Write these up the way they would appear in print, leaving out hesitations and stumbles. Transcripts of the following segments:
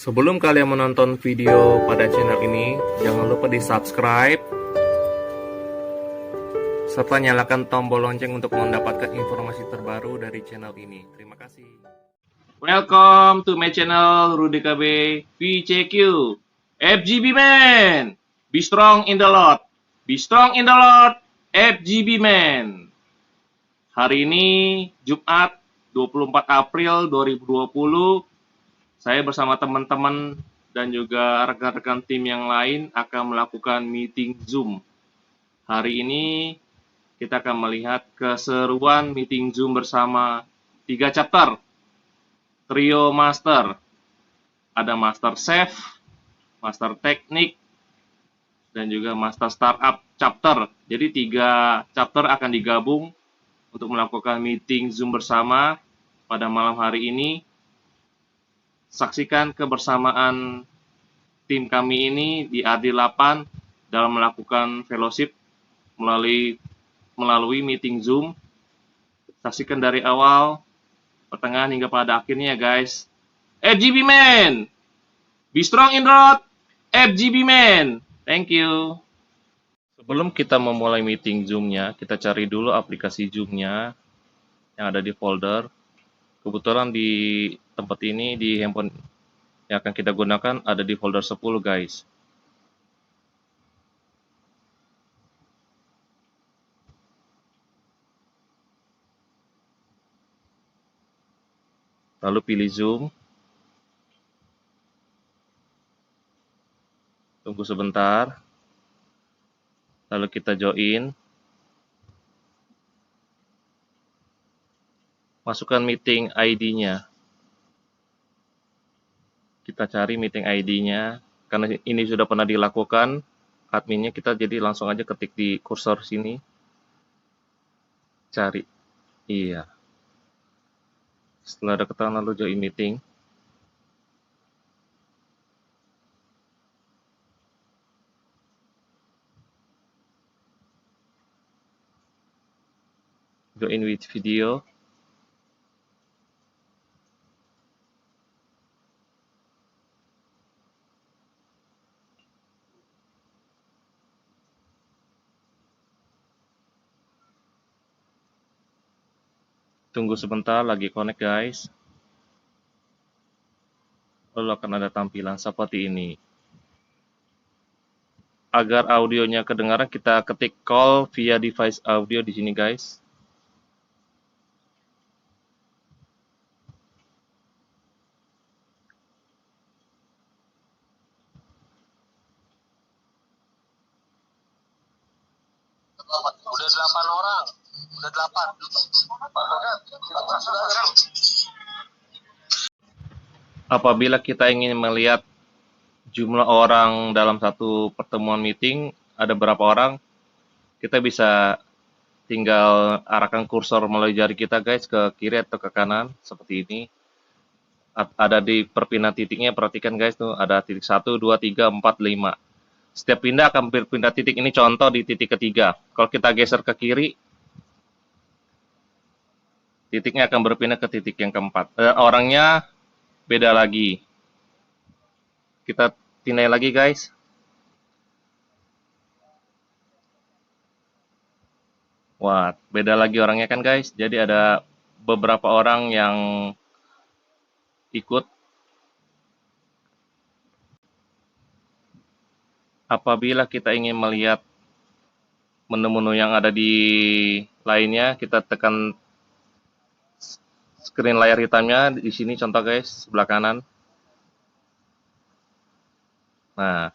Sebelum kalian menonton video pada channel ini, jangan lupa di subscribe serta nyalakan tombol lonceng untuk mendapatkan informasi terbaru dari channel ini. Terima kasih. Welcome to my channel Rudy KB VCQ FGB Man. Be strong in the Lord. Be strong in the Lord. FGB Man. Hari ini Jumat 24 April 2020. Saya bersama teman-teman dan juga rekan-rekan tim yang lain akan melakukan meeting Zoom. Hari ini kita akan melihat keseruan meeting Zoom bersama 3 chapter. Trio Master. Ada Master Chef, Master Teknik, dan juga Master Startup chapter. Jadi 3 chapter akan digabung untuk melakukan meeting Zoom bersama pada malam hari ini. Saksikan kebersamaan tim kami ini di RD8 dalam melakukan fellowship melalui meeting Zoom. Saksikan dari awal, pertengahan hingga pada akhirnya ya guys. FGB Man! Be strong in the road! FGB Man! Thank you. Sebelum kita memulai meeting Zoom-nya, kita cari dulu aplikasi Zoom-nya yang ada di folder. Kebetulan di tempat ini, di handphone yang akan kita gunakan, ada di folder 10 guys. Lalu pilih Zoom. Tunggu sebentar. Lalu kita join. Masukkan meeting ID-nya. Kita cari meeting ID-nya. Karena ini sudah pernah dilakukan, adminnya kita jadi langsung aja ketik di kursor sini. Cari. Iya. Setelah ada ketahuan lalu join meeting. Join with video. Tunggu sebentar, lagi connect guys. Lalu akan ada tampilan seperti ini. Agar audionya kedengaran, kita ketik call via device audio di sini guys. Udah 8 orang. Udah 8. Apabila kita ingin melihat jumlah orang dalam satu pertemuan meeting, ada berapa orang, kita bisa tinggal arahkan kursor melalui jari kita guys ke kiri atau ke kanan seperti ini. Ada di perpindah titiknya, perhatikan guys tuh, ada titik 1, 2, 3, 4, 5. Setiap pindah akan berpindah titik, ini contoh di titik ketiga. Kalau kita geser ke kiri, titiknya akan berpindah ke titik yang keempat. Orangnya beda lagi. Kita pindah lagi guys. Wah, beda lagi orangnya kan guys. Jadi ada beberapa orang yang ikut. Apabila kita ingin melihat menu-menu yang ada di lainnya, kita tekan screen layar hitamnya di sini contoh guys, sebelah kanan. Nah,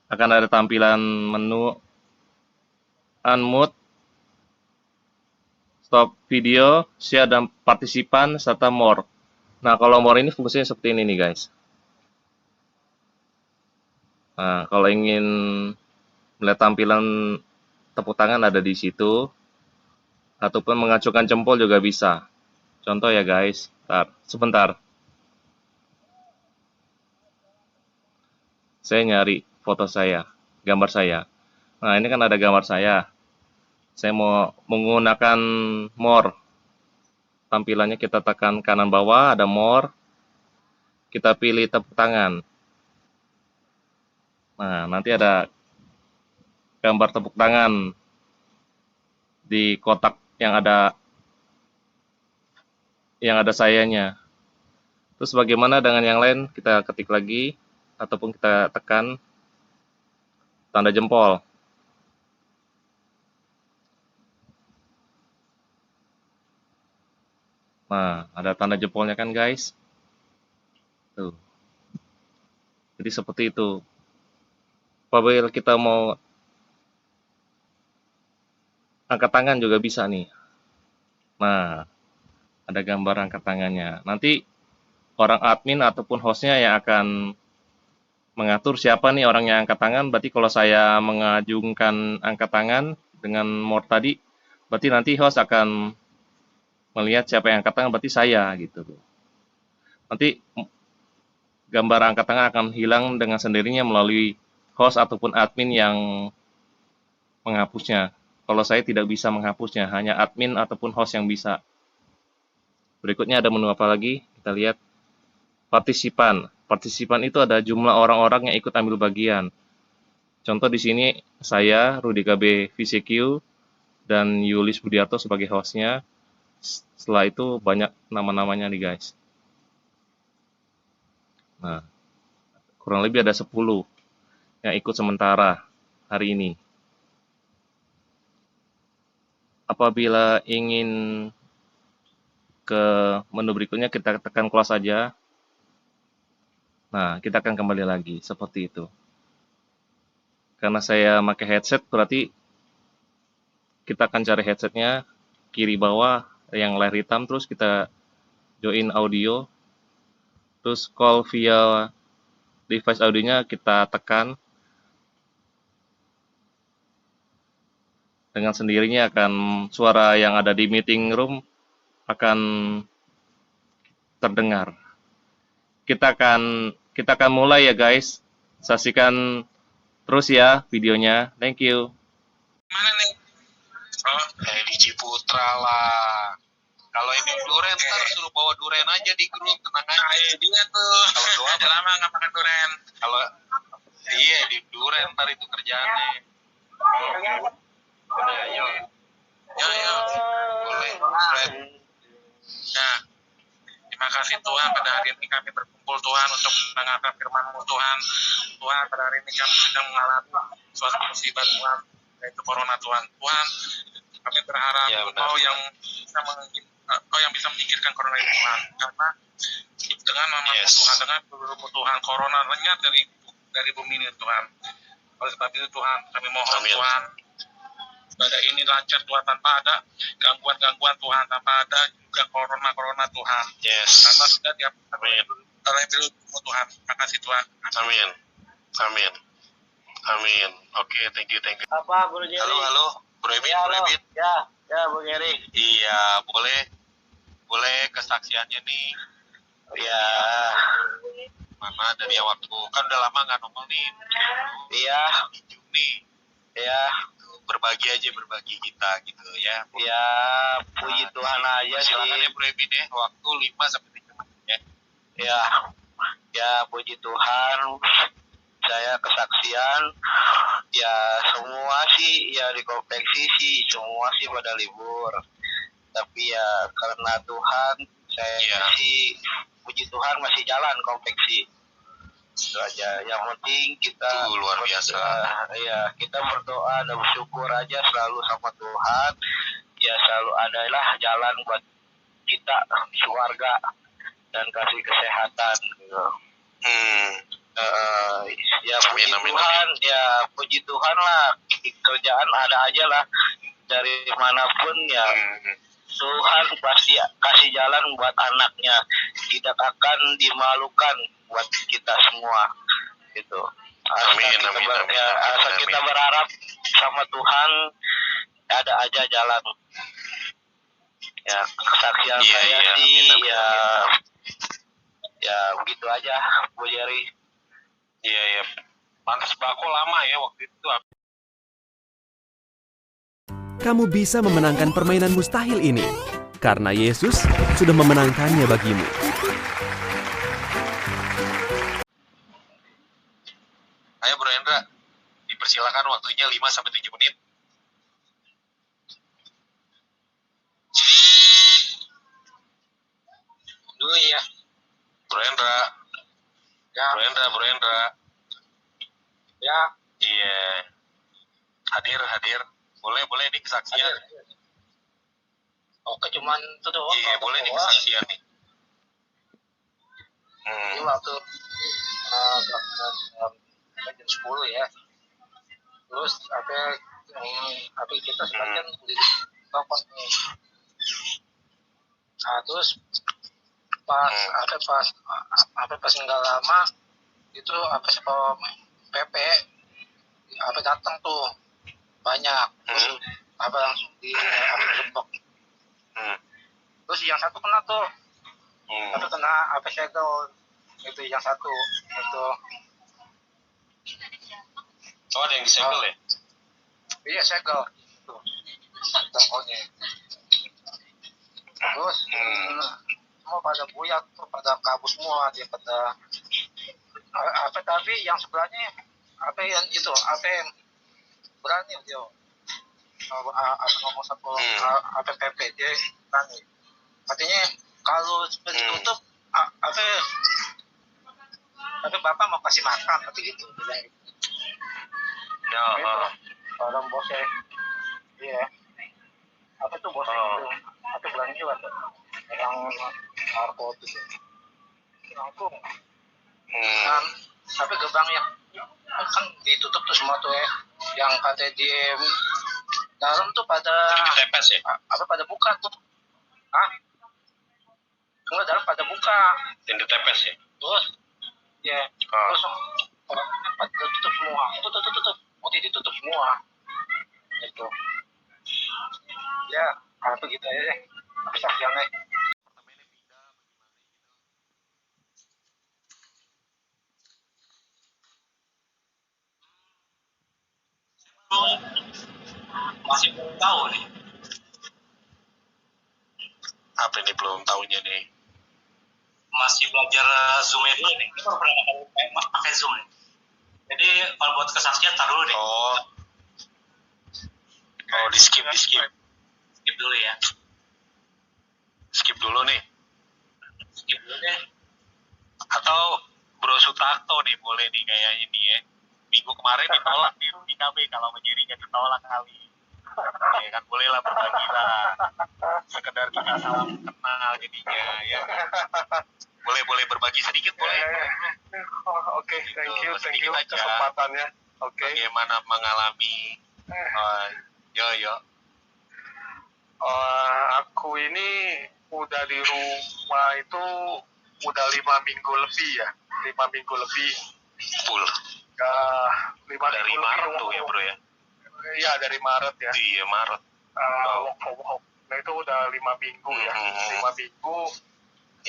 akan ada tampilan menu unmute, stop video, share dan partisipan, serta more. Nah, kalau more ini fungsinya seperti ini nih guys. Nah, kalau ingin melihat tampilan tepuk tangan ada di situ, ataupun mengacungkan jempol juga bisa. Contoh ya guys, sebentar. Saya nyari foto saya, gambar saya. Nah, ini kan ada gambar saya. Saya mau menggunakan more. Tampilannya kita tekan kanan bawah, ada more. kita pilih tepuk tangan. Nah, nanti ada gambar tepuk tangan di kotak yang ada sayanya. Terus bagaimana dengan yang lain? Kita ketik lagi ataupun kita tekan tanda jempol. Nah, ada tanda jempolnya kan, guys? Tuh. Jadi seperti itu. Apabila kita mau angkat tangan juga bisa nih. Nah, ada gambar angkat tangannya. Nanti orang admin ataupun hostnya yang akan mengatur siapa nih orang yang angkat tangan. Berarti kalau saya mengajungkan angkat tangan dengan mode tadi, berarti nanti host akan melihat siapa yang angkat tangan, berarti saya gitu. Nanti gambar angkat tangan akan hilang dengan sendirinya melalui host ataupun admin yang menghapusnya. Kalau saya tidak bisa menghapusnya, hanya admin ataupun host yang bisa. Berikutnya ada menu apa lagi? Kita lihat partisipan. Partisipan itu ada jumlah orang-orang yang ikut ambil bagian. Contoh di sini saya, Rudy KB VCQ, dan Yulis Budiarto sebagai hostnya. Setelah itu banyak nama-namanya nih guys. Nah, kurang lebih ada 10 yang ikut sementara hari ini. Apabila ingin ke menu berikutnya, kita tekan close saja. Nah, kita akan kembali lagi seperti itu. Karena saya pakai headset, berarti kita akan cari headsetnya kiri bawah yang layar hitam, terus kita join audio, terus call via device audionya kita tekan. Dengan sendirinya akan suara yang ada di meeting room akan terdengar. Kita akan mulai ya guys. Saksikan terus ya videonya. Thank you. Mana nih? Oh, di Ciputra lah. Kalau ini duren, ntar suruh bawa duren aja di grup, tenang aja. Nah, itu dia tuh. Kalau doa udah lama nggak makan duren. Kalau iya di duren ntar itu kerjaannya. Ayo. Ya, boleh. Nah, terima kasih Tuhan, pada hari ini kami berkumpul Tuhan untuk mendengarkan firman-Mu Tuhan. Tuhan, pada hari ini kami sedang mengalami suatu musibah Tuhan, yaitu corona Tuhan. Tuhan, kami berharap Engkau yang bisa menyingkirkan corona ini Tuhan. Karena dengan nama Tuhan, dengan firman-Mu Tuhan, corona lenyap dari bumi ini Tuhan. Oleh sebab itu Tuhan, kami mohon Tuhan, ibadah ini lancar Tuhan, tanpa ada gangguan-gangguan Tuhan, tanpa ada juga corona Tuhan. Karena sudah diatur oleh firman-Mu Tuhan. Terima kasih Tuhan. Amin. Amin. Amin. Oke, thank you. Apa, Bro Jerry? Halo, Bro Ebit, Ya, Bro Ebit. ya, Bro Jerry. Iya, boleh kesaksiannya nih. Ya, Mana dari waktu kan udah lama nggak nongol nih. iya, Di Juni. ya, Berbagi kita gitu ya. ya, puji Tuhan aja sih. Silakan ya Bro Ebit ya, waktu 5 sampai 7 menit ya. Ya, puji Tuhan. Saya kesaksian, ya semua sih, ya di konveksi sih, semua sih pada libur. Tapi ya karena Tuhan, saya sih, puji Tuhan masih jalan konveksi. Itu aja. Yang penting kita Luar biasa. Ya, kita berdoa dan bersyukur aja selalu sama Tuhan. Ya selalu adalah jalan buat kita, keluarga, dan kasih kesehatan. Gitu. Ya puji Tuhan, ya puji Tuhan lah, kerjaan ada aja lah dari manapun ya. Tuhan pasti kasih jalan buat anaknya, tidak akan dimalukan buat kita semua gitu. Asal kita berharap sama Tuhan, ada aja jalan. Ya kesaksian saya sih ya begitu aja, Bu Jerry. Iya. Pantas bako lama ya waktu itu. Kamu bisa memenangkan permainan mustahil ini karena Yesus sudah memenangkannya bagimu. Ayo Bro Hendra, dipersilakan waktunya 5-7 menit. Dulu ya. Bro Hendra. Ya. Bro Hendra. Ya. Iya. Hadir. Boleh nih kesaksian. Hadir. Oke, cuman itu doang. Iya, boleh nih kesaksian nih. Ini waktu jam 10 ya. Terus apa kita sebagian di toko nih. Nah, terus pas nggak lama itu PP datang tuh banyak. Langsung di gembok. Terus yang satu kena tuh. Kena segel. Itu yang satu itu. Oh, ada yang disegel ya? Iya, segel. Tuh. Tokonya. Terus semua pada buyat tuh, pada kabur semua, dia pada tapi yang sebelahnya berani dia ngomong sama PP dia berani. Katanya kalau ditutup tapi bapak mau kasih makan tapi gitu bilang gitu. Ya, orang bosnya iya tuh bosnya gitu bilang juga tuh orang narko itu langsung tapi gerbangnya kan ditutup tuh semua tuh yang katanya di dalam tuh pada ditepes ya pada buka tuh enggak, dalam pada buka yang ditepes ya terus terus orangnya pada tutup semua tutup ditutup semua itu ya begitu aja deh kesaksiannya. Masih belum tahu nih. Apa ini belum tahunya nih? Masih belajar Zoom dulu nih. Kita baru pernah pakai Zoom nih. Jadi kalau buat kesaksian tar dulu deh. Di skip. Skip dulu ya. Skip dulu nih. Skip dulu deh. Atau Bro Sutakto nih boleh nih kayak ini ya. Minggu kemarin ditolak di KB kalau menjadikan ditolak kali. Ya kan boleh lah berbagi lah. Sekedar kita salam kenal jadinya ya. Boleh berbagi sedikit boleh. Oke, thank you kesempatannya. Oke. Bagaimana mengalami yo. Aku ini udah di rumah itu udah 5 minggu lebih ya. 5 minggu lebih. Full. 5 dari Maret tuh ya bro ya? Iya dari Maret ya. Iya Maret. Nah itu udah 5 minggu ya. 5 minggu.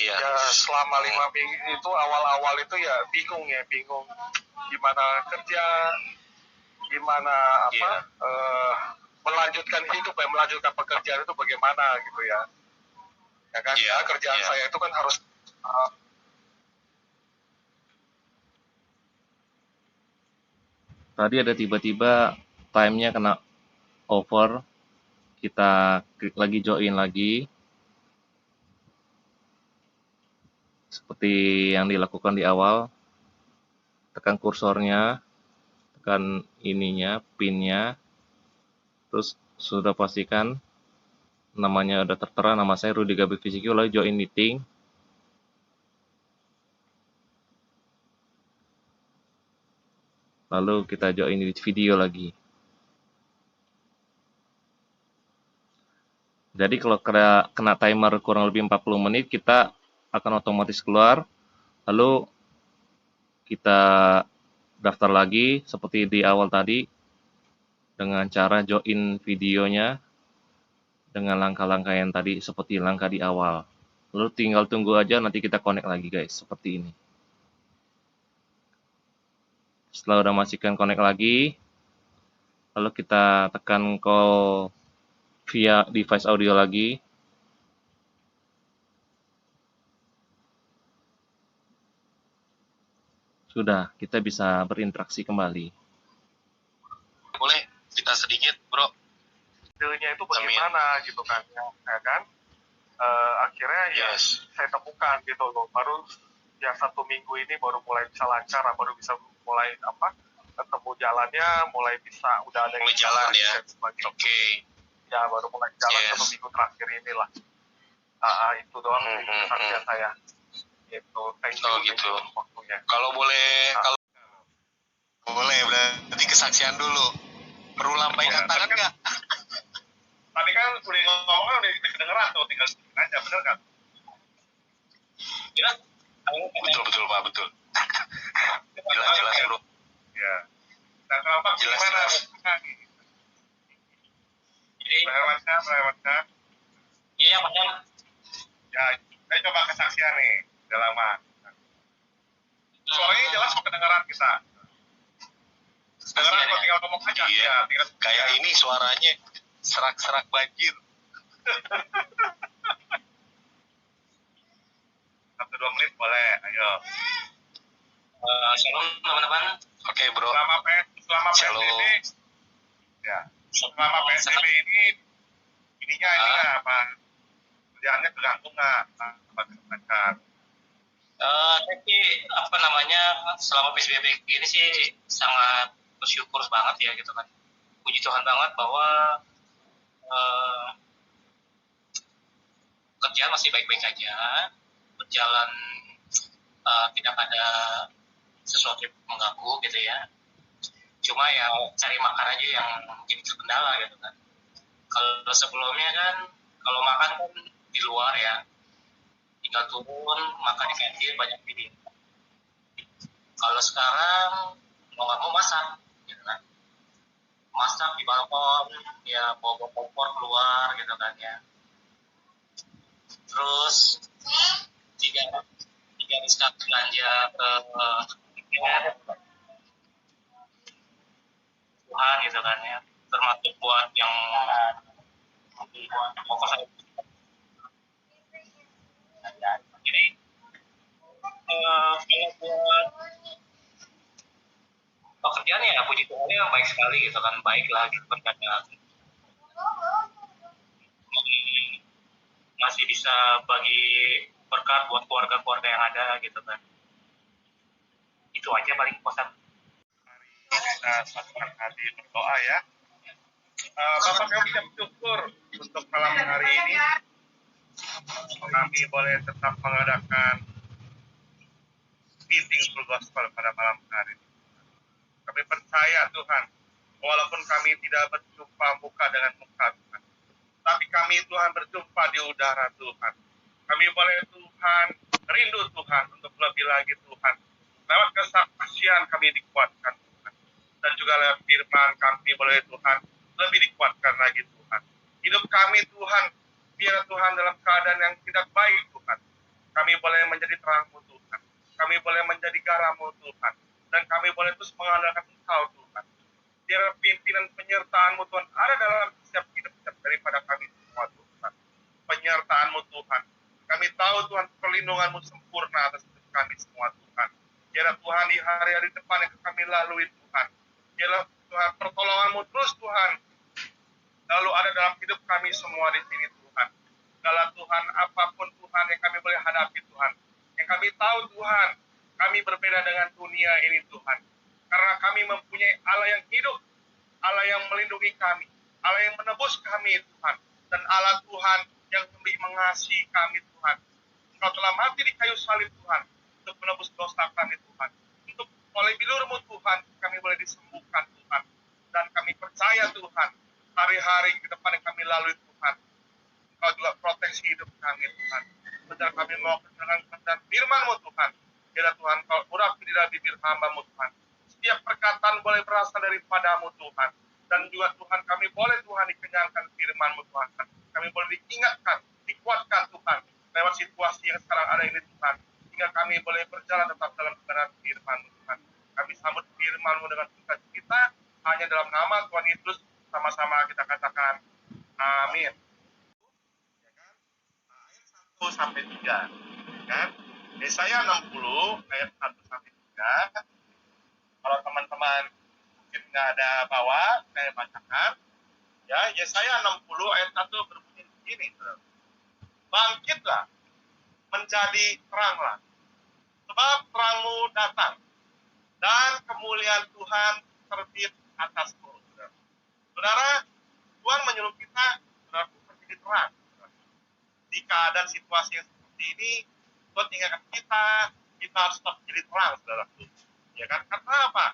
Iya. Ya selama 5 minggu itu awal-awal itu ya bingung gimana kerja, gimana melanjutkan hidup melanjutkan pekerjaan itu bagaimana gitu ya. Ya kan kerjaan saya itu kan harus Tadi ada tiba-tiba time-nya kena over. Kita klik lagi join lagi. Seperti yang dilakukan di awal. Tekan kursornya, tekan ininya, pin-nya. Terus sudah pastikan namanya udah tertera, nama saya Rudy Gabe VCQ, lalu join meeting. Lalu kita join di video lagi. Jadi kalau kena timer kurang lebih 40 menit, kita akan otomatis keluar. Lalu kita daftar lagi seperti di awal tadi. Dengan cara join videonya. Dengan langkah-langkah yang tadi seperti langkah di awal. Lalu tinggal tunggu aja, nanti kita connect lagi guys. Seperti ini. Setelah udah masukkan connect lagi, lalu kita tekan call via device audio lagi. Sudah, kita bisa berinteraksi kembali. Boleh kita sedikit, Bro? Idenya itu bagaimana gitu kan, ya kan? Akhirnya ya saya temukan gitu loh, baru yang 1 minggu ini baru mulai bisa lancar, baru bisa mulai ketemu jalannya, mulai bisa udah ada Mulai jalan ya. Oke. Ya baru mulai jalan 1 minggu terakhir inilah. Itu doang sih kesaksian saya. Gitu. Thank you gitu. waktunya. Kalau boleh berarti kesaksian dulu. Perlu lambaikan tangan nggak? Tadi kan udah ngomong udah kedengeran tuh, tinggal aja, bener kan? Ya. Betul Pak, betul. Jelas Bro. Ya. Nah, kenapa gimana? Melewatkan. Iya, Pak. Ya, saya coba kesaksian nih, udah lama. Suaranya jelas kok kedengeran kita. Kedengeran kok, tinggal ngomong aja. Iya, Ya, tinggal kayak ini suaranya serak-serak banjir. 1-2 menit boleh, ayo. Shalom teman-teman. Oke Bro. Selama Shalom. PSBB, ya. Selama PSBB ininya apa? Kerjaannya tergantung nggak? Tapi selama PSBB ini sih sangat bersyukur banget ya gitu kan. Puji Tuhan banget bahwa kerjaan masih baik-baik aja, berjalan tidak ada sesuatu yang mengganggu gitu ya. Cuma ya cari makan aja yang jadi kendala gitu kan. Kalau sebelumnya kan kalau makan kan di luar ya, tinggal turun makan di kantin banyak pilihan. Kalau sekarang mau nggak mau masak gitu kan, masak di balkon ya, bawa kompor keluar gitu kan ya. Terus tiga hari sekali belanja ke Tuhan gitu kan ya, termasuk buat yang buat pokok saya. Jadi kalau buat pekerjaan ya puji Tuhan ya baik sekali gitu kan, baik lah gitu kan, masih bisa bagi berkat buat keluarga-keluarga yang ada gitu kan. Itu aja paling pesan. Kita satukan hati berdoa ya. Bapak kami bersyukur untuk malam hari ini kami boleh tetap mengadakan meeting full gospel pada malam hari ini. Kami percaya Tuhan, walaupun kami tidak berjumpa muka dengan muka Tuhan, tapi kami Tuhan berjumpa di udara Tuhan. Kami boleh Tuhan rindu Tuhan untuk lebih lagi Tuhan. Lewat kesaksian kami dikuatkan Tuhan, dan juga lewat firman kami boleh Tuhan lebih dikuatkan lagi Tuhan. Hidup kami Tuhan, biar Tuhan dalam keadaan yang tidak baik Tuhan, kami boleh menjadi terang-Mu Tuhan, kami boleh menjadi garam-Mu Tuhan, dan kami boleh terus mengandalkan Engkau Tuhan. Biar pimpinan penyertaan-Mu Tuhan ada dalam setiap hidup daripada kami semua Tuhan. Penyertaan-Mu Tuhan, kami tahu Tuhan perlindungan-Mu sempurna atas hidup kami semua Tuhan. Biar Tuhan di hari-hari depan yang kami lalui Tuhan, biarlah Tuhan pertolongan-Mu terus Tuhan lalu ada dalam hidup kami semua di sini Tuhan. Segala Tuhan, apapun Tuhan yang kami boleh hadapi Tuhan, yang kami tahu Tuhan, kami berbeda dengan dunia ini Tuhan. Karena kami mempunyai Allah yang hidup, Allah yang melindungi kami, Allah yang menebus kami Tuhan, dan Allah Tuhan yang lebih mengasihi kami Tuhan. Engkau telah mati di kayu salib Tuhan, untuk menebus dosa kami Tuhan. Untuk oleh bilur-Mu Tuhan, kami boleh disembuhkan Tuhan. Dan kami percaya Tuhan, hari-hari ke depan yang kami lalui Tuhan, Engkau juga proteksi hidup kami Tuhan. Benar kami mau kedengaran firman-Mu Tuhan. Biar Tuhan Kau urapi di dalam bibir hamba-Mu Tuhan. Setiap perkataan boleh berasal daripada-Mu Tuhan. Dan juga Tuhan kami boleh Tuhan dikenyangkan firman-Mu Tuhan. Kami boleh diingatkan, dikuatkan Tuhan. Lewat situasi yang sekarang ada ini Tuhan. Hingga kami boleh berjalan tetap dalam kebenaran firman-Mu Tuhan. Kami sambut firman-Mu dengan sukacita. Hanya dalam nama Tuhan Yesus sama-sama kita katakan amin. Ya kan? Ayat 1 sampai 3. Kan? Yesaya 60 ayat 1 sampai 3. Ya, kalau teman-teman mungkin nggak ada bawa, saya bacakan. Ya, Yesaya 60 ayat 1 berbunyi begini. Bangkitlah, menjadi teranglah, sebab terangmu datang, dan kemuliaan Tuhan terbit atasmu. Saudara, Tuhan menyuruh kita, saudara, menjadi terang. Di keadaan situasi yang seperti ini, Tuhan ingatkan kita harus tetap menjadi terang, saudara. Ya kan? Karena apa?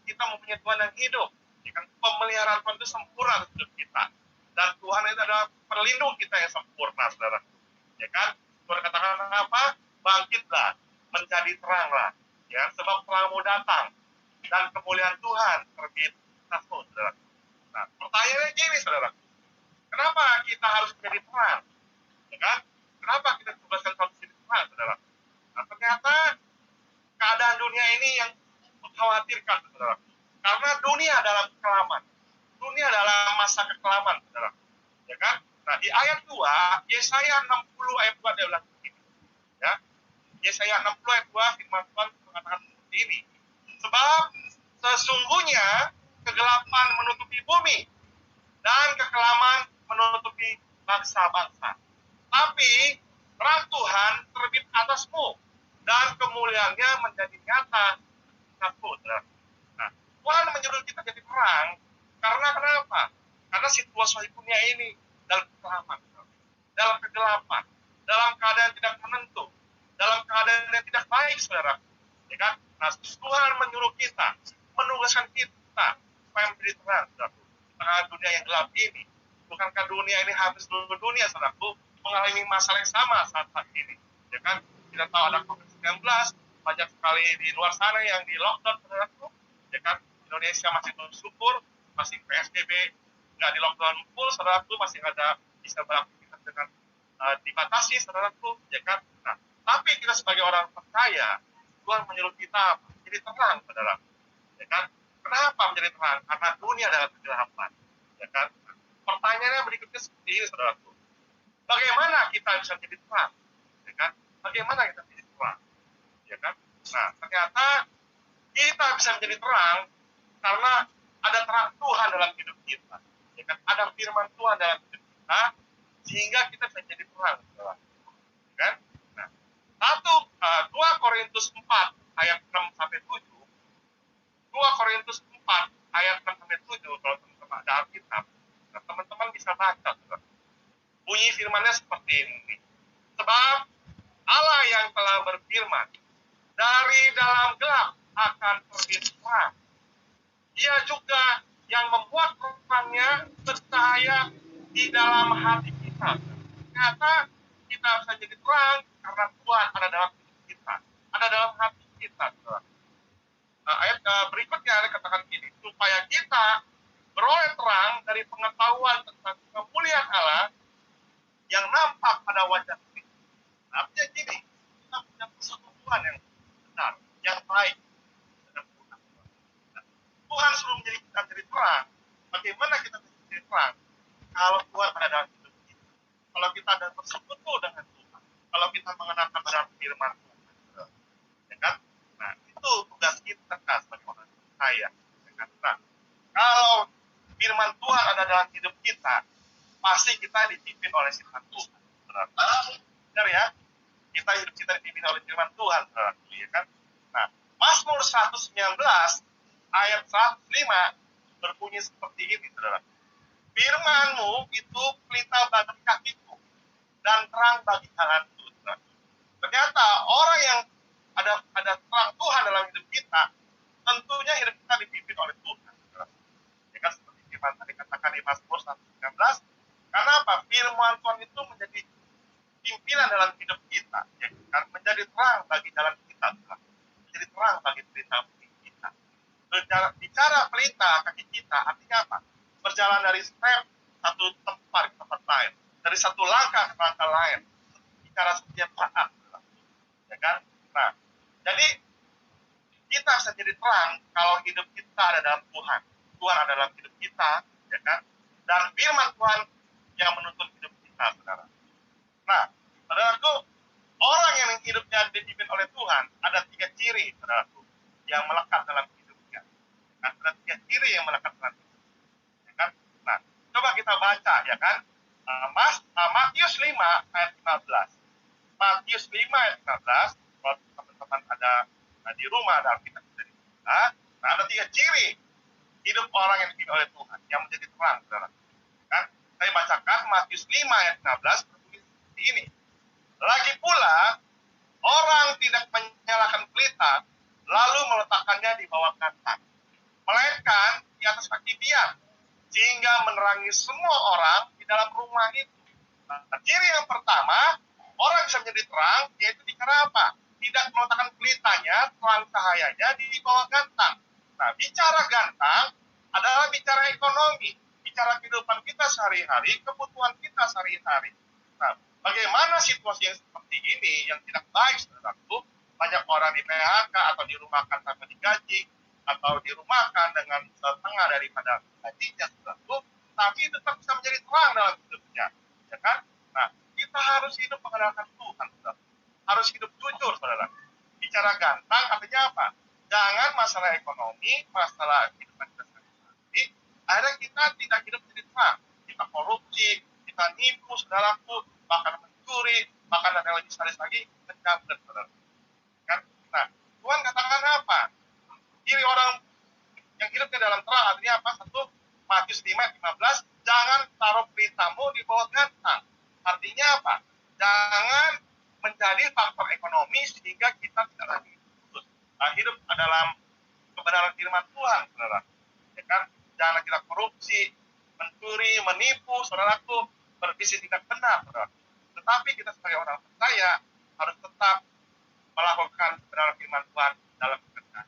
Kita mempunyai Tuhan yang hidup. Ya kan? Pemeliharaan Tuhan itu sempurna dalam hidup kita. Dan Tuhan itu adalah perlindung kita yang sempurna, saudara. Ya kan? Tuhan katakan apa? Bangkitlah, menjadi teranglah. Ya, sebab terangmu datang dan kemuliaan Tuhan terbit atasmu, saudara. Nah, pertanyaannya gini, saudara. Kenapa kita harus menjadi terang? Ya kan? Kenapa kita tugaskan harus menjadi terang, saudara? Nah, ternyata keadaan dunia ini yang mengkhawatirkan, saudara. Karena dunia dalam kekelaman. Dunia dalam masa kekelaman, saudara. Ya kan? Nah, di ayat 2, Yesaya 60 ayat 2 dia bilang begini. Ya. Yesaya 60 ayat 2 firman Tuhan mengatakan seperti ini. Sebab sesungguhnya kegelapan menutupi bumi dan kekelaman menutupi bangsa-bangsa. Tapi terang Tuhan terbit atasmu dan kemuliaannya menjadi nyata atasmu. Nah, Tuhan menyuruh kita jadi terang karena kenapa? Karena situasi dunia ini dalam kekelaman, dalam kegelapan, dalam keadaan tidak menentu, dalam keadaan yang tidak baik, saudara. Ya kan? Nah, Tuhan menyuruh kita, menugaskan kita supaya menjadi terang, saudara. Di tengah dunia yang gelap ini. Bukankah dunia ini habis seluruh dunia, saudaraku, mengalami masalah yang sama saat ini. Ya kan? Kita tahu ada COVID-19, banyak sekali di luar sana yang di lockdown, saudaraku. Ya kan? Indonesia masih bersyukur, masih PSBB, nggak di lockdown full, saudaraku, masih ada bisa beraktivitas dengan dibatasi, saudaraku, ya kan? Nah, tapi kita sebagai orang percaya, Tuhan menyuruh kita menjadi terang, saudara. Ya kan? Kenapa menjadi terang? Karena dunia dalam kegelapan. Ya kan? Pertanyaannya berikutnya seperti ini, saudaraku. Bagaimana kita bisa menjadi terang? Ya kan? Bagaimana kita menjadi terang? Ya kan? Nah, ternyata kita bisa menjadi terang karena ada terang Tuhan dalam hidup kita. Ya kan? Ada firman Tuhan dalam hidup kita, sehingga kita bisa jadi terang, saudara. Ya kan? Nah, 2 Korintus 4 ayat 6 sampai 7. 2 Korintus 4 ayat 6 sampai 7 kalau teman-teman ada Alkitab, nah, teman-teman bisa baca, saudara. Bunyi firmannya seperti ini. Sebab Allah yang telah berfirman, dari dalam gelap akan terbit terang. Dia juga yang membuat terangnya bercahaya di dalam hati kita. Ternyata kita bisa jadi terang karena Tuhan ada dalam hidup kita, ada dalam hati kita. Nah, ayat berikutnya ada katakan gini, supaya kita beroleh terang dari pengetahuan tentang kemuliaan Allah yang nampak pada wajah Kristus. Nah, artinya gini, kita punya persekutuan yang benar, yang baik dengan Tuhan. Nah, Tuhan suruh menjadi kita jadi terang. Bagaimana kita bisa jadi terang? Kalau Tuhan ada dalam hidup kita, kalau kita ada bersekutu dengan Tuhan, kalau kita mengenalkan pada firman Tuhan, ya kan? Nah, itu tugas kita sebagai orang percaya. Ya kan? Nah, kalau firman Tuhan ada dalam hidup kita, pasti kita dipimpin oleh firman Tuhan. Benar ya? Hidup kita dipimpin oleh firman Tuhan, ya kan? Nah, Mazmur 119 ayat 105 berbunyi seperti ini, saudara. Firman-Mu itu pelita bagi kakiku dan terang bagi jalanku. Ternyata orang yang ada terang Tuhan dalam hidup kita, tentunya hidup kita dipimpin oleh Tuhan. Ya kan, seperti firman tadi katakan di Mazmur 119, karena apa? Firman Tuhan itu menjadi pimpinan dalam hidup kita, ya kan? Menjadi terang bagi jalan kita, menjadi terang bagi pelita kaki kita. Bicara pelita kaki kita, artinya apa? Berjalan dari step satu tempat ke tempat lain, dari satu langkah ke langkah lain, bicara setiap saat, ya kan? Nah, jadi kita bisa jadi terang kalau hidup kita ada dalam Tuhan. Tuhan ada dalam hidup kita, ya kan? Dan firman Tuhan yang menuntun hidup kita, saudara. Nah, saudaraku, orang yang hidupnya dipimpin oleh Tuhan ada 3 ciri, saudaraku. yang melekat dalam hidupnya. Kan ada 3 ciri yang melekat dalam hidup. Ya kan? Nah, coba kita baca ya kan. Matius 5 ayat 15. Matius 5 ayat 15, kalau teman-teman ada di rumah ada Alkitab dari kita, nah ada 3 ciri hidup orang yang dipilih oleh Tuhan yang menjadi terang, saudara. Kan? Saya bacakan Matius 5 ayat 16 bertulis seperti ini. Lagi pula orang tidak menyalakan pelita lalu meletakkannya di bawah kantang, melainkan di atas kaki dia, sehingga menerangi semua orang di dalam rumah itu. Nah, ciri yang pertama, orang bisa menjadi terang, yaitu di cara apa? Tidak meletakkan pelitanya, terang cahayanya di bawah gantang. Nah, bicara gantang adalah bicara ekonomi, bicara kehidupan kita sehari-hari, kebutuhan kita sehari-hari. Nah, bagaimana situasi yang seperti ini, yang tidak baik, saudaraku, banyak orang di PHK atau dirumahkan tanpa digaji, atau dirumahkan dengan setengah daripada gajinya, saudaraku, tapi tetap bisa menjadi terang dalam hidupnya, ya kan? Nah, kita harus hidup mengandalkan Tuhan, saudara. Harus hidup jujur, saudara. Bicara gantang artinya apa? Jangan masalah ekonomi, masalah kehidupan kita sehari-hari, akhirnya kita tidak hidup menjadi terang. Kita korupsi, kita nipu, saudaraku, bahkan mencuri, bahkan ada yang lebih sadis lagi, mencabut, saudara. Kan? Nah, Tuhan katakan apa? Ciri orang yang hidupnya dalam terang artinya apa? 1, Matius 5 ayat 15, jangan taruh pelitamu di bawah gantang. Artinya apa? Jangan menjadi faktor ekonomi sehingga kita tidak lagi hidup dalam kebenaran firman Tuhan, saudara. Ya kan? Jangan kita korupsi, mencuri, menipu, saudaraku, berbisnis tidak benar, saudara. Tetapi kita sebagai orang percaya harus tetap melakukan kebenaran firman Tuhan dalam pekerjaan.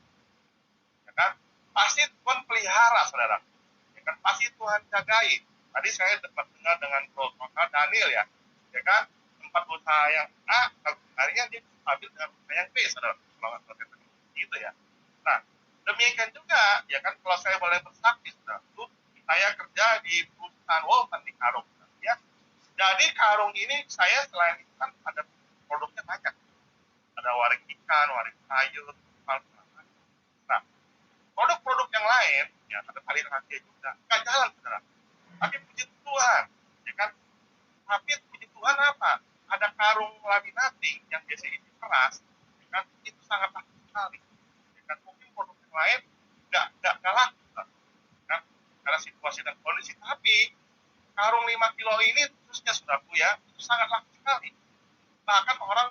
Ya kan? Pasti Tuhan pelihara, saudara. Ya kan? Pasti Tuhan jagai. Tadi saya dapat dengar dengan Bro Daniel ya kan? Tempat usaha yang A, harinya dia stabil dengan usaha yang B, saudara. Gitu ya. Nah, demikian juga, ya kan, kalau saya boleh bersaksi, saudara, saya kerja di perusahaan Wolfen di Karung, ya. Jadi Karung ini saya selain itu kan ada produknya banyak. Ada waring ikan, waring sayur, nah, produk-produk yang lain, ya ada tali rahasia juga, nggak jalan, saudara. Tapi puji Tuhan, ya kan. Tapi puji Tuhan apa? Ada karung laminating yang biasanya itu keras, ya kan, itu sangat laku sekali. Ya kan, mungkin produk yang lain nggak kalah, kan? Karena situasi dan kondisi. Tapi karung 5 kilo ini khususnya, saudaraku ya, itu sangat laku sekali. Bahkan orang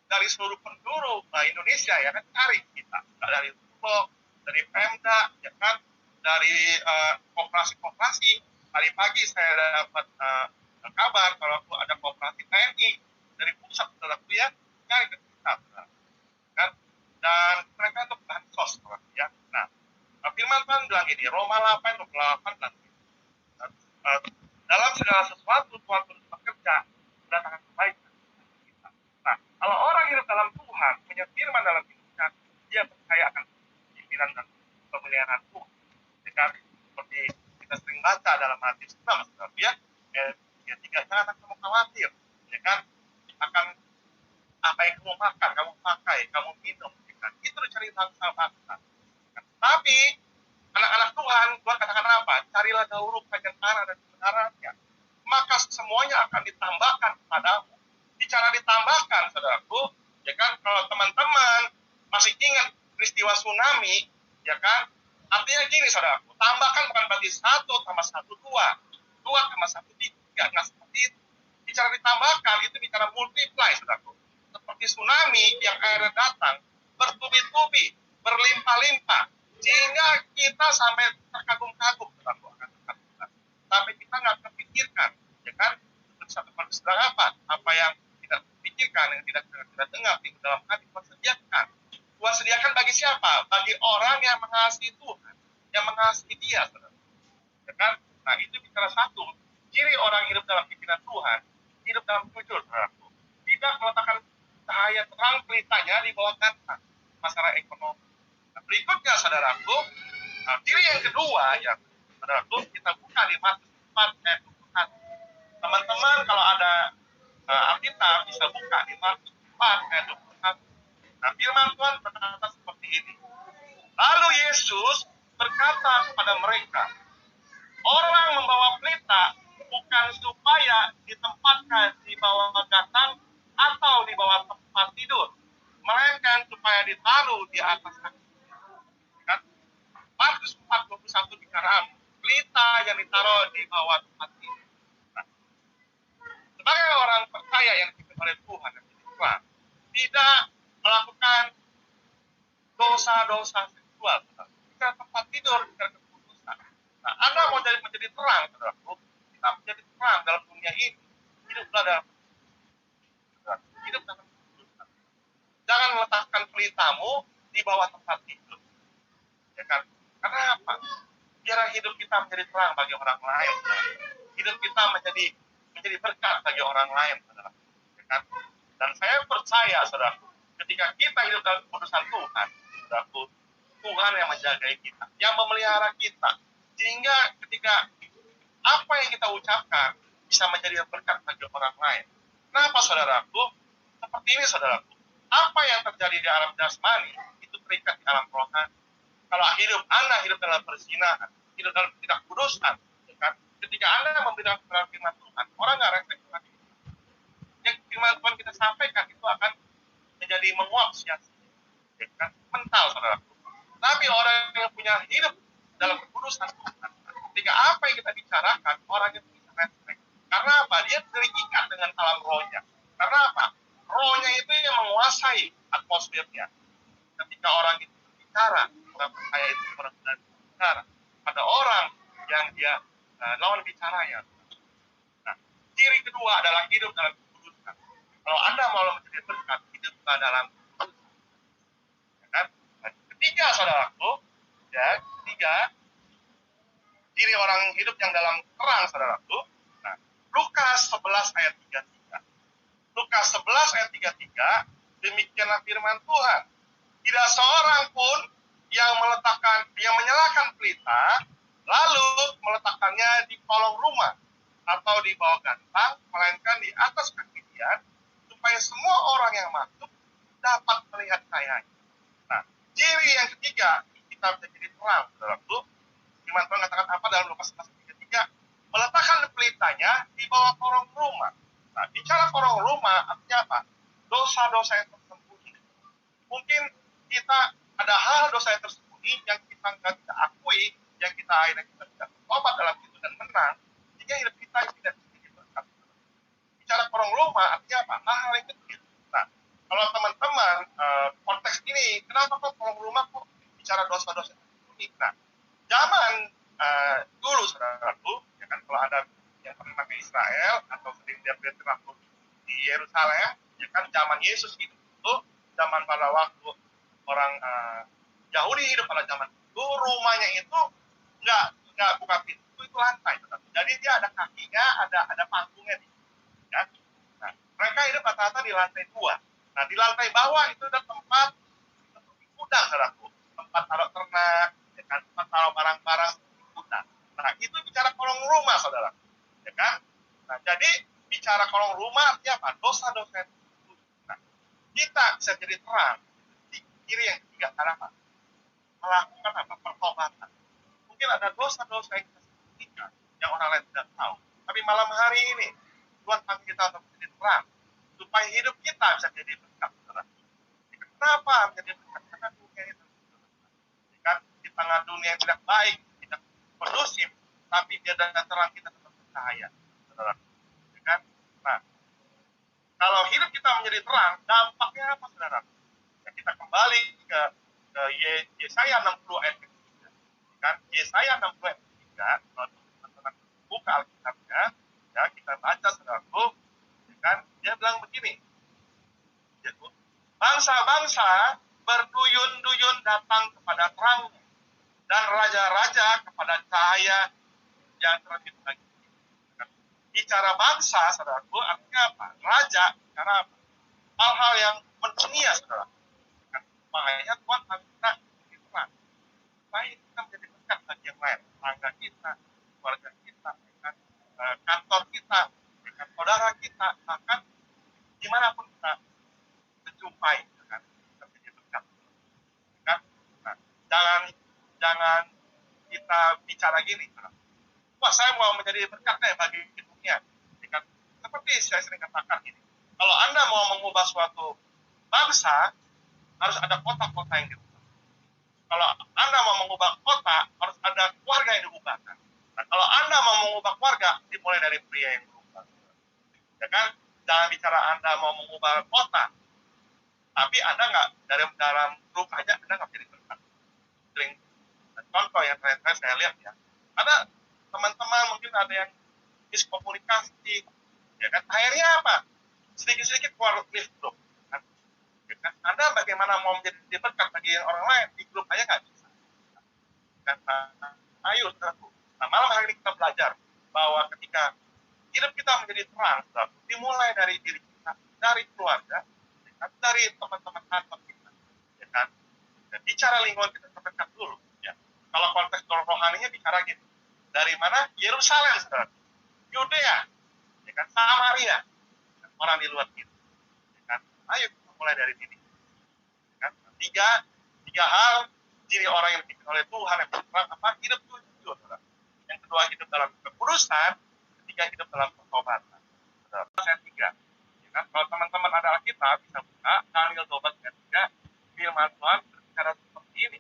dari seluruh penjuru Indonesia ya kan cari kita, dari Bulog, dari Pemda, ya kan, dari koperasi-koperasi. Tadi pagi saya dapat kabar kalau ada koperasi TNI dari pusat, saudaraku ya, cari ke kita, kan? Dan mereka untuk bansos, saudaraku ya. Nah, firman Tuhan bilang ini, Roma 8:28 bilang ini, dalam segala sesuatu Tuhan terus bekerja mendatangkan kebaikan kita. Nah, kalau orang hidup dalam Tuhan, punya firman dalam hidupnya, dia percaya akan pimpinan dan pemeliharaan Tuhan. Ya kan? Seperti kita sering baca dalam Matius 6, ya, ayat 3, jangan kamu khawatir, ya kan, akan apa yang kamu makan, kamu pakai, kamu minum, ya kan? Itu cari bangsa-bangsa. Ya kan? Tapi anak-anak Tuhan, Tuhan katakan apa? Carilah dahulu kerajaan Allah dan kebenarannya, maka semuanya akan ditambahkan kepadamu. Bicara ditambahkan, saudaraku, ya kan, kalau teman-teman masih ingat peristiwa tsunami, ya kan, artinya gini, saudaraku, tambahkan bukan berarti 1 tambah 1 2, 2 tambah 1 3, nggak seperti itu. Bicara ditambahkan, itu bicara multiply, saudaraku. Seperti tsunami yang airnya datang, bertubi-tubi, berlimpah-limpah, sehingga kita sampai terkagum-kagum, saudaraku, akan terkagum. Sampai kita nggak terpikirkan, ya kan, sedang apa yang tidak terpikirkan, yang tidak kita dengar di dalam hati, Tuhan sediakan. Tuhan sediakan bagi siapa? Bagi orang yang mengasihi Tuhan, yang mengasihi Dia, saudara. Ya kan? Nah, itu bicara satu. Ciri orang hidup dalam pimpinan Tuhan, hidup dalam jujur, saudaraku. Tidak meletakkan cahaya terang pelitanya di bawah gantang, masalah ekonomi. Nah, berikutnya, saudaraku, ciri yang kedua, ya, saudaraku, kita buka di Matius 4 ayat 21. Teman-teman, kalau ada Alkitab bisa buka di Matius 4 ayat 21. Nah, firman Tuhan berkata seperti ini. Lalu Yesus berkata kepada mereka, orang membawa pelita bukan supaya ditempatkan di bawah gatang atau di bawah tempat tidur, melainkan supaya ditaruh di atas kaki. Kan? Matius 4:21 bicara pelita yang ditaruh di bawah tempat tidur. Nah, sebagai orang percaya yang dipimpin oleh Tuhan dan Tuhan, tidak melakukan dosa-dosa seksual, bukan tempat tidur, bukan keputusan. Nah, Anda mau menjadi terang, saudaraku, kita menjadi terang dalam dunia ini. Hiduplah dalam hidup dalam keputusan. Jangan meletakkan pelitamu di bawah tempat tidur, ya kan? Karena apa? Biar hidup kita menjadi terang bagi orang lain, saudara. Hidup kita menjadi berkat bagi orang lain, saudara. Ya kan? Dan saya percaya, saudaraku, ketika kita hidup dalam keputusan Tuhan, saudaraku, Tuhan yang menjaga kita, yang memelihara kita, sehingga ketika apa yang kita ucapkan bisa menjadi berkat bagi orang lain. Kenapa, saudaraku? Seperti ini, saudaraku. Apa yang terjadi di alam jasmani itu terikat di alam rohani. Kalau Anda hidup dalam perzinahan, hidup dalam tidak kudusan, ya kan? Ketika Anda memberitakan firman Tuhan, orang nggak refleksi. Yang firman Tuhan kita sampaikan itu akan menjadi menguap sia-sia, ya kan? Mental, saudaraku. Tapi orang yang punya hidup dalam kekudusan Tuhan, ketika apa yang kita bicarakan, orang itu bisa refleks. Karena apa? Dia terikat dengan alam rohnya. Karena apa? Rohnya itu yang menguasai atmosfernya. Ketika orang itu berbicara, orang percaya itu benar-benar bicara pada orang yang dia lawan bicaranya. Nah, ciri kedua adalah hidup dalam kekudusan. Kalau Anda mau menjadi berkat, hiduplah dalam kekudusan. Ya kan? Nah, ketiga, saudaraku, ya, ketiga, ciri orang hidup yang dalam terang, saudaraku. Nah, Lukas 11 ayat 33. Lukas 11 ayat 33, demikianlah firman Tuhan. Tidak seorang pun yang menyalakan pelita, lalu meletakkannya di kolong rumah atau di bawah gantang, melainkan di atas kaki dia, supaya semua orang yang masuk dapat melihat cahayanya. Nah, ciri yang ketiga, kita bisa jadi terang, saudaraku. Firman Tuhan katakan apa dalam Lukas 11:33? Meletakkan pelitanya di bawah kolong rumah. Nah, bicara kolong rumah artinya apa? Dosa-dosa yang tersembunyi. Mungkin kita ada hal dosa yang tersembunyi yang kita nggak bisa akui, yang kita akhirnya kita tidak bertobat dalam itu dan menang, sehingga hidup kita tidak bisa berkat. Bicara kolong rumah artinya apa? Hal-hal yang kecil. Nah, kalau teman-teman konteks ini, kenapa kok kolong rumah kok bicara dosa-dosa yang tersembunyi? Nah, zaman dulu, saudaraku, ya kan, kalau ada yang pernah ke Israel atau sering dia berterakur di Yerusalem, ya kan, zaman Yesus itu zaman pada waktu orang Yahudi hidup pada zaman itu, rumahnya itu nggak buka pintu, itu lantai, jadi dia ada kakinya, ada panggungnya, ya. Nah, mereka hidup rata-rata di lantai 2. Nah, di lantai bawah itu ada tempat gudang, saudaraku, tempat taruh ternak, ya kan, tempat taruh barang-barang gudang. Nah, itu bicara kolong rumah, saudara, ya kan. Nah, jadi bicara kolong rumah artinya apa? Dosa-dosa itu. Nah, kita bisa jadi terang. Ciri yang ketiga apa? Melakukan apa? Pertobatan. Mungkin ada dosa-dosa yang kita sembunyikan, yang orang lain tidak tahu. Tapi malam hari ini, Tuhan panggil kita untuk menjadi terang, supaya hidup kita bisa jadi berkat, saudara. Kenapa menjadi berkat? Karena dunia itu, kan, di tengah dunia yang tidak baik, tidak kondusif, tapi dia dan terang kita tetap bercahaya, saudara. Ya kan? Nah, kalau hidup kita menjadi terang, dampaknya apa, saudara? Ya, kita kembali ke Yesaya 60 ayat 3. Kan? Yesaya 60 ayat 3, kalau teman-teman buka Alkitabnya, ya, kita baca, saudaraku, ya kan? Dia bilang begini, ya, bangsa-bangsa berduyun-duyun datang kepada terangnya, dan raja-raja kepada cahaya yang terbit lagi. Bicara bangsa, saudaraku, artinya apa? Raja, bicara apa? Hal-hal yang mendunia, saudara. Makanya Tuhan kita menjadi terang, supaya kita menjadi berkat bagi yang lain, tetangga kita, keluarga kita, kantor kita, saudara kita, bahkan dimanapun kita menjumpai, kan, kita menjadi berkat. Kan? jangan kita bicara gini, wah saya mau menjadi berkat bagi dunia. Seperti saya sering katakan ini, kalau Anda mau mengubah suatu bangsa, harus ada kota-kota yang diubah. Kalau Anda mau mengubah kota, harus ada keluarga yang diubahkan. Nah, kalau Anda mau mengubah keluarga, dimulai dari pria yang berubah. Ya kan? Jangan bicara Anda mau mengubah kota, tapi Anda nggak dalam grup aja Anda nggak jadi berkat. Sering contoh yang terakhir saya lihat ya, ada teman-teman mungkin ada yang miskomunikasi, ya kan? Akhirnya apa? Sedikit-sedikit keluar list grup. Kan? Ya kan? Anda bagaimana mau menjadi berkat bagi orang lain di grup aja nggak bisa. Kan? Ayo, saudaraku. Nah, malam hari ini kita belajar bahwa ketika hidup kita menjadi terang, saudaraku, dimulai dari diri kita, dari keluarga, ya kan? Dari teman-teman kantor kita, ya kan? Dan bicara lingkungan kita terdekat dulu. Ya. Kalau konteks rohaninya bicara gitu. Dari mana? Yerusalem, saudara. Yudea, ya kan? Samaria, ya, orang di luar kita. Ya kan? Ayo kita mulai dari sini. Ya kan? Tiga hal ciri orang yang dipimpin oleh Tuhan yang berperang apa? Hidup jujur, saudara. Yang kedua hidup dalam kekudusan, ketiga hidup dalam pertobatan. Saudara, saya tiga. Ya kan? Kalau teman-teman ada Alkitab bisa buka Daniel 12 ayat 3, firman Tuhan berbicara seperti ini.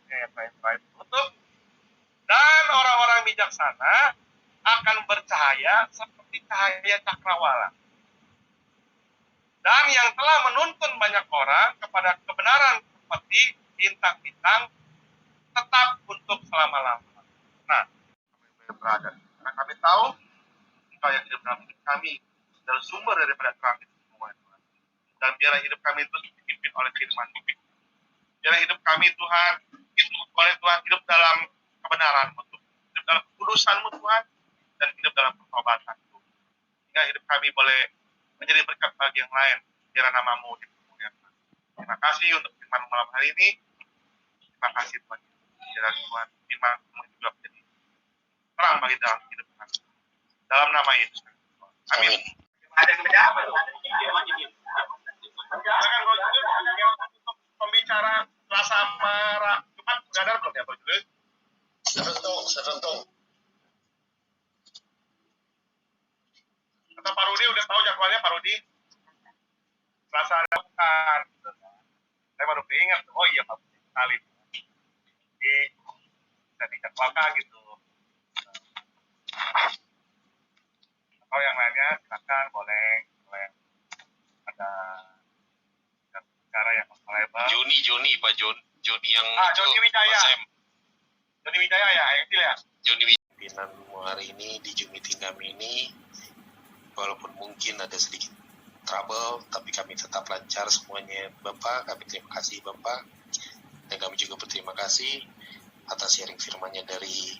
Ya, baik tutup. Dan orang-orang bijaksana akan bercahaya seperti cahaya cakrawala. Dan yang telah menuntun banyak orang kepada kebenaran seperti bintang-bintang tetap untuk selama-lamanya. Nah, berada. Karena kami tahu Engkau yang hidup dalam hidup kami adalah sumber daripada terang itu semua. Dan biarlah hidup kami terus dipimpin oleh firman-Mu. Biarlah hidup kami Tuhan, oleh Tuhan hidup dalam kebenaran-Mu, hidup dalam kekudusan-Mu Tuhan, dan hidup dalam pertobatan-Mu. Sehingga hidup kami boleh menjadi berkat bagi yang lain. Biar nama-Mu dipermuliakan. Terima kasih untuk firman malam hari ini. Terima kasih Tuhan. Biar Tuhan firman-Mu juga menjadi terang bagi dalam hidup kami. Dalam nama Yesus. Amin. Ada yang apa? Untuk pembicara Selasa Mara Jumat sadar belum ya Pak Julius? Serentung. Kata Pak Rudi udah tahu jadwalnya Pak Rudi? Selasa ada bukan. Saya baru keinget, oh iya Pak Rudi sekali. Jadi bisa dijadwalkan gitu. Atau yang lainnya silakan boleh ada cara yang lebar. Joni Pak Joni yang Joni Wijaya. Joni Wijaya ya, yang kecil ya. Joni Wijaya. Pimpinanmu hari ini di Zoom meeting kami ini, walaupun mungkin ada sedikit trouble, tapi kami tetap lancar semuanya Bapak. Kami terima kasih Bapak, dan kami juga berterima kasih atas sharing firman-Nya dari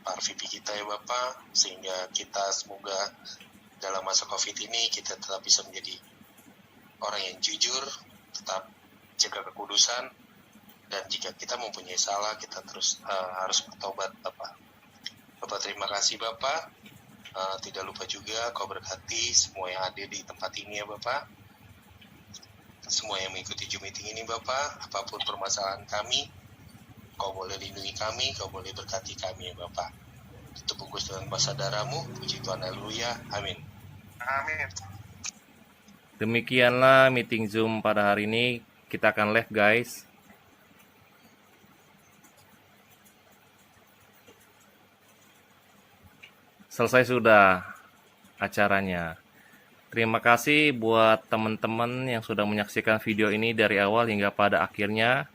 Pak VP kita ya Bapak, sehingga kita semoga dalam masa COVID ini kita tetap bisa menjadi orang yang jujur, tetap jaga kekudusan, dan jika kita mempunyai salah kita terus harus bertobat Bapak. Bapak terima kasih Bapak. Tidak lupa juga Kau berkati semua yang ada di tempat ini ya Bapak, semua yang mengikuti Zoom meeting ini Bapak. Apapun permasalahan kami, Kau boleh lindungi kami, Kau boleh berkati kami ya Bapak. Itu bungkus dengan masa darah-Mu. Puji Tuhan, haleluya, amin. Amin. Demikianlah meeting Zoom pada hari ini. Kita akan live guys. Selesai sudah acaranya. Terima kasih buat teman-teman yang sudah menyaksikan video ini dari awal hingga pada akhirnya.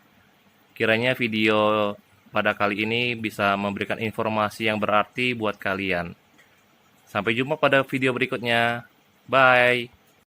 Kiranya video pada kali ini bisa memberikan informasi yang berarti buat kalian. Sampai jumpa pada video berikutnya. Bye.